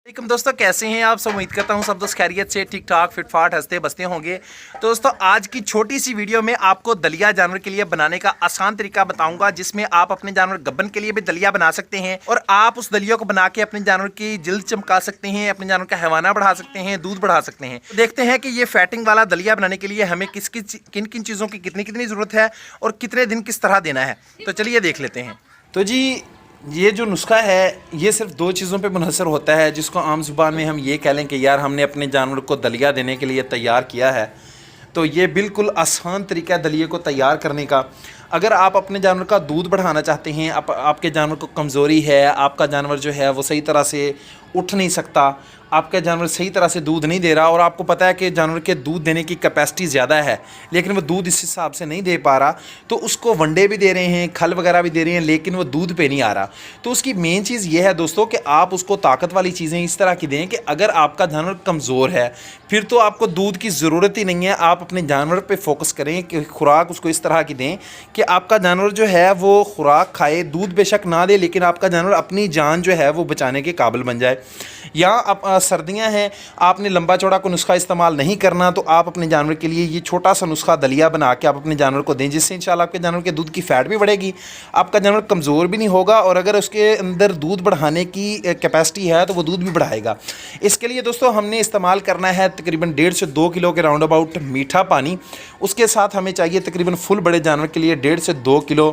वालेकुम दोस्तों, कैसे हैं आप सब। उम्मीद करता हूं सब दोस्त खैरियत से ठीक ठाक फिट फाट हंसते बसते होंगे। तो दोस्तों, आज की छोटी सी वीडियो में आपको दलिया जानवर के लिए बनाने का आसान तरीका बताऊंगा, जिसमें आप अपने जानवर गब्बन के लिए भी दलिया बना सकते हैं और आप उस दलिया को बना के अपने जानवर की जिल्द चमका सकते हैं, अपने जानवर का हैवाना बढ़ा सकते हैं, दूध बढ़ा सकते हैं। तो देखते हैं कि ये फैटिंग वाला दलिया बनाने के लिए हमें किन किन चीज़ों की कितनी कितनी ज़रूरत है और कितने दिन किस तरह देना है। तो चलिए देख लेते हैं। तो जी, ये जो नुस्खा है ये सिर्फ दो चीज़ों पे मुनहसर होता है, जिसको आम ज़ुबान में हम ये कह लें कि यार हमने अपने जानवर को दलिया देने के लिए तैयार किया है। तो ये बिल्कुल आसान तरीका है दलिए को तैयार करने का। अगर आप अपने जानवर का दूध बढ़ाना चाहते हैं, आपके जानवर को कमज़ोरी है, आपका जानवर जो है वो सही तरह से उठ नहीं सकता, आपका जानवर सही तरह से दूध नहीं दे रहा और आपको पता है कि जानवर के दूध देने की कैपेसिटी ज़्यादा है लेकिन वो दूध इस हिसाब से नहीं दे पा रहा, तो उसको वनडे भी दे रहे हैं, खल वगैरह भी दे रहे हैं, लेकिन वो दूध पे नहीं आ रहा। तो उसकी मेन चीज़ ये है दोस्तों कि आप उसको ताकत वाली चीज़ें इस तरह की दें कि अगर आपका जानवर कमज़ोर है फिर तो आपको दूध की ज़रूरत ही नहीं है। आप अपने जानवर पर फोकस करें कि खुराक उसको इस तरह की दें कि आपका जानवर जो है वो खुराक खाए, दूध बेशक ना दे लेकिन आपका जानवर अपनी जान जो है वो बचाने के काबिल बन जाए। या अब सर्दियां हैं, आपने लंबा चौड़ा को नुस्खा इस्तेमाल नहीं करना, तो आप अपने जानवर के लिए ये छोटा सा नुस्खा दलिया बना के आप अपने जानवर को दें, जिससे इंशाल्लाह आपके जानवर के दूध की फ़ैट भी बढ़ेगी, आपका जानवर कमज़ोर भी नहीं होगा और अगर उसके अंदर दूध बढ़ाने की कैपेसिटी है तो वो दूध भी बढ़ाएगा। इसके लिए दोस्तों हमने इस्तेमाल करना है तकरीबन 1.5 से 2 किलो के राउंड अबाउट मीठा पानी। उसके साथ हमें चाहिए तकरीबन फुल बड़े जानवर के लिए 1.5 से 2 किलो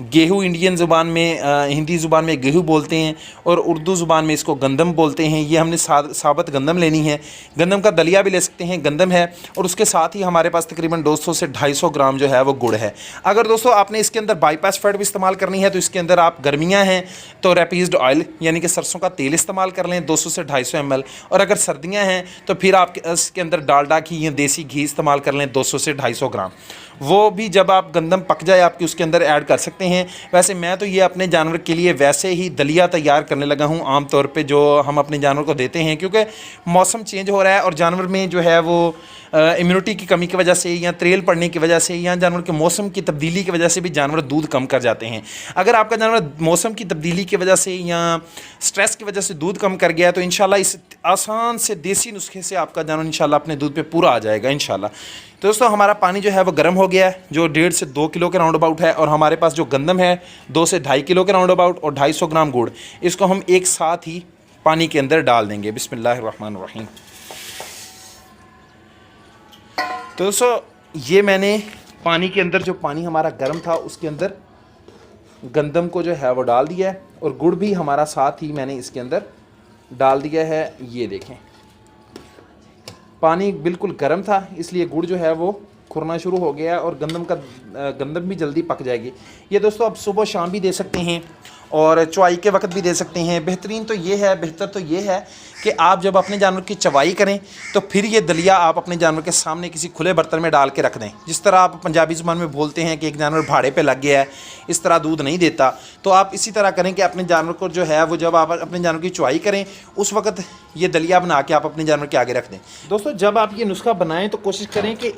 गेहूँ। इंडियन ज़ुबान में हिंदी ज़ुबान में गेहूँ बोलते हैं और उर्दू ज़ुबान में इसको गंदम बोलते हैं। ये हमने साबुत गंदम लेनी है, गंदम का दलिया भी ले सकते हैं, गंदम है। और उसके साथ ही हमारे पास तकरीबन 200 से 250 ग्राम जो है वो गुड़ है। अगर दोस्तों आपने इसके अंदर बाईपास फैट भी इस्तेमाल करनी है तो इसके अंदर आप गर्मियाँ हैं तो रैपीज्ड ऑयल यानी कि सरसों का तेल इस्तेमाल कर लें 200 से 250 ml, और अगर सर्दियाँ हैं तो फिर आप इसके अंदर डालडा घी या देसी घी इस्तेमाल कर लें 200 से 250 ग्राम। वो भी जब आप गंदम पक जाए आपकी उसके अंदर ऐड कर सकते हैं। वैसे मैं तो ये अपने जानवर के लिए वैसे ही दलिया तैयार करने लगा हूँ आम तौर पे जो हम अपने जानवर को देते हैं, क्योंकि मौसम चेंज हो रहा है और जानवर में जो है वो इम्यूनिटी की कमी की वजह से या त्रेल पड़ने की वजह से या जानवर के मौसम की तब्दीली की वजह से भी जानवर दूध कम कर जाते हैं। अगर आपका जानवर मौसम की तब्दीली की वजह से या स्ट्रेस की वजह से दूध कम कर गया है तो इंशाल्लाह इस आसान से देसी नुस्खे से आपका जानवर इंशाल्लाह अपने दूध पे पूरा आ जाएगा इंशाल्लाह। तो दोस्तों हमारा पानी जो है वो गर्म हो गया है, जो 1.5 से 2 किलो के राउंड अबाउट है, और हमारे पास जो गंदम है 2 से 2.5 किलो के राउंड अबाउट और 250 ग्राम गुड़, इसको हम एक साथ ही पानी के अंदर डाल देंगे। बिस्मिल्लाहिर्रहमानिर्रहीम। तो दोस्तों ये मैंने पानी के अंदर, जो पानी हमारा गर्म था उसके अंदर गंदम को जो है वो डाल दिया है और गुड़ भी हमारा साथ ही मैंने इसके अंदर डाल दिया है। ये देखें पानी बिल्कुल गर्म था इसलिए गुड़ जो है वो खुरना शुरू हो गया और गंदम भी जल्दी पक जाएगी। ये दोस्तों आप सुबह शाम भी दे सकते हैं और चवाई के वक्त भी दे सकते हैं। बेहतर तो ये है कि आप जब अपने जानवर की चवाई करें तो फिर ये दलिया आप अपने जानवर के सामने किसी खुले बर्तन में डाल के रख दें। जिस तरह आप पंजाबी ज़ुबान में बोलते हैं कि एक जानवर भाड़े पे लग गया है, इस तरह दूध नहीं देता, तो आप इसी तरह करें कि अपने जानवर को जो है वो जब आप अपने जानवर की चवाई करें उस वक्त ये दलिया बना के आप अपने जानवर के आगे रख दें। दोस्तों जब आप ये नुस्खा बनाएं तो कोशिश करें कि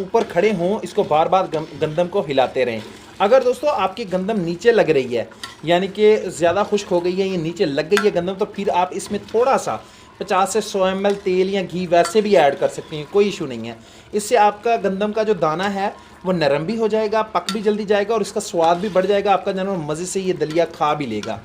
ऊपर खड़े हों, इसको बार बार गंदम को हिलाते रहें। अगर दोस्तों आपकी गंदम नीचे लग रही है यानी कि ज़्यादा खुश्क हो गई है, ये नीचे लग गई है गंदम, तो फिर आप इसमें थोड़ा सा 50 से 100 ml तेल या घी वैसे भी ऐड कर सकते हैं, कोई इशू नहीं है। इससे आपका गंदम का जो दाना है वो नरम भी हो जाएगा, पक भी जल्दी जाएगा और इसका स्वाद भी बढ़ जाएगा, आपका जानवर मज़े से ये दलिया खा भी लेगा।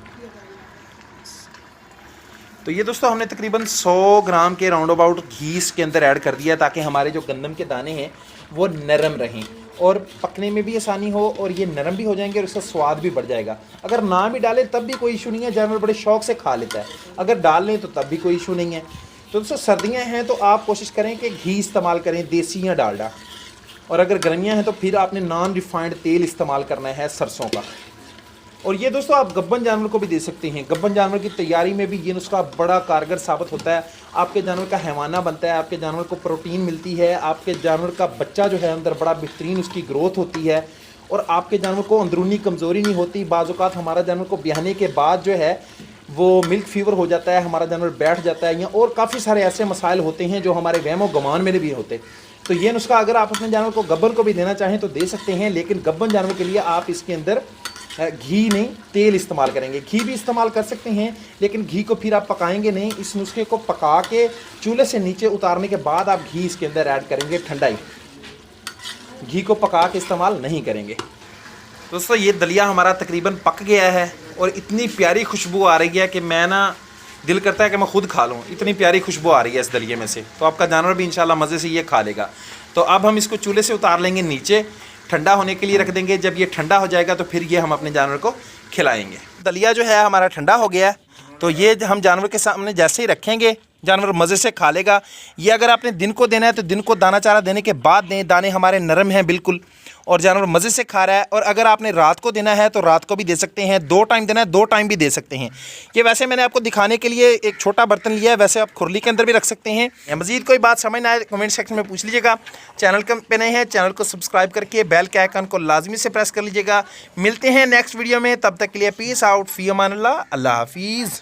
तो ये दोस्तों हमने तकरीबन 100 ग्राम के राउंड अबाउट घी इसके अंदर ऐड कर दिया ताकि हमारे जो गंदम के दाने हैं वो नरम रहें और पकने में भी आसानी हो और ये नरम भी हो जाएंगे और इसका स्वाद भी बढ़ जाएगा। अगर ना भी डालें तब भी कोई इशू नहीं है, जानवर बड़े शौक से खा लेता है। अगर डाल लें तो तब भी कोई इशू नहीं है। तो दोस्तों सर्दियाँ हैं तो आप कोशिश करें कि घी इस्तेमाल करें, देसी या डालडा, और अगर गर्मियाँ हैं तो फिर आपने नॉन रिफाइंड तेल इस्तेमाल करना है सरसों का। और ये दोस्तों आप गब्बन जानवर को भी दे सकते हैं। गब्बन जानवर की तैयारी में भी ये नुस्खा बड़ा कारगर साबित होता है। आपके जानवर का हैवाना बनता है, आपके जानवर को प्रोटीन मिलती है, आपके जानवर का बच्चा जो है अंदर बड़ा बेहतरीन उसकी ग्रोथ होती है और आपके जानवर को अंदरूनी कमज़ोरी नहीं होती। बाज़ औक़ात हमारा जानवर को ब्याहने के बाद जो है वो मिल्क फीवर हो जाता है, हमारा जानवर बैठ जाता है, या और काफ़ी सारे ऐसे मसाइल होते हैं जो हमारे वहम गुमान में भी होते। तो ये नुस्खा अगर आप अपने जानवर को गब्बन को भी देना चाहें तो दे सकते हैं, लेकिन गब्बन जानवर के लिए आप इसके अंदर घी नहीं तेल इस्तेमाल करेंगे। घी भी इस्तेमाल कर सकते हैं लेकिन घी को फिर आप पकाएंगे नहीं। इस नुस्खे को पका के चूल्हे से नीचे उतारने के बाद आप घी इसके अंदर ऐड करेंगे, ठंडा ही। घी को पका के इस्तेमाल नहीं करेंगे। दोस्तों ये दलिया हमारा तकरीबन पक गया है और इतनी प्यारी खुशबू आ रही है कि मैं ना दिल करता है कि मैं खुद खा लूँ, इतनी प्यारी खुशबू आ रही है इस दलिये में से। तो आपका जानवर भी इंशाल्लाह मज़े से ये खा लेगा। तो अब हम इसको चूल्हे से उतार लेंगे नीचे, ठंडा होने के लिए रख देंगे। जब ये ठंडा हो जाएगा तो फिर ये हम अपने जानवर को खिलाएंगे। दलिया जो है हमारा ठंडा हो गया है, तो ये हम जानवर के सामने जैसे ही रखेंगे जानवर मज़े से खा लेगा। ये अगर आपने दिन को देना है तो दिन को दाना चारा देने के बाद दें। दाने हमारे नरम हैं बिल्कुल और जानवर मज़े से खा रहा है। और अगर आपने रात को देना है तो रात को भी दे सकते हैं, 2 टाइम देना है 2 टाइम भी दे सकते हैं। ये वैसे मैंने आपको दिखाने के लिए एक छोटा बर्तन लिया है, वैसे आप खुरली के अंदर भी रख सकते हैं। या मज़ीद कोई बात समझ ना आए कमेंट सेक्शन में पूछ लीजिएगा। चैनल पे नए हैं, चैनल को सब्सक्राइब करके बेल के आइकन को लाजमी से प्रेस कर लीजिएगा। मिलते हैं नेक्स्ट वीडियो में, तब तक के लिए पीस आउट, फी अमान अल्लाह, अल्लाह हाफिज़।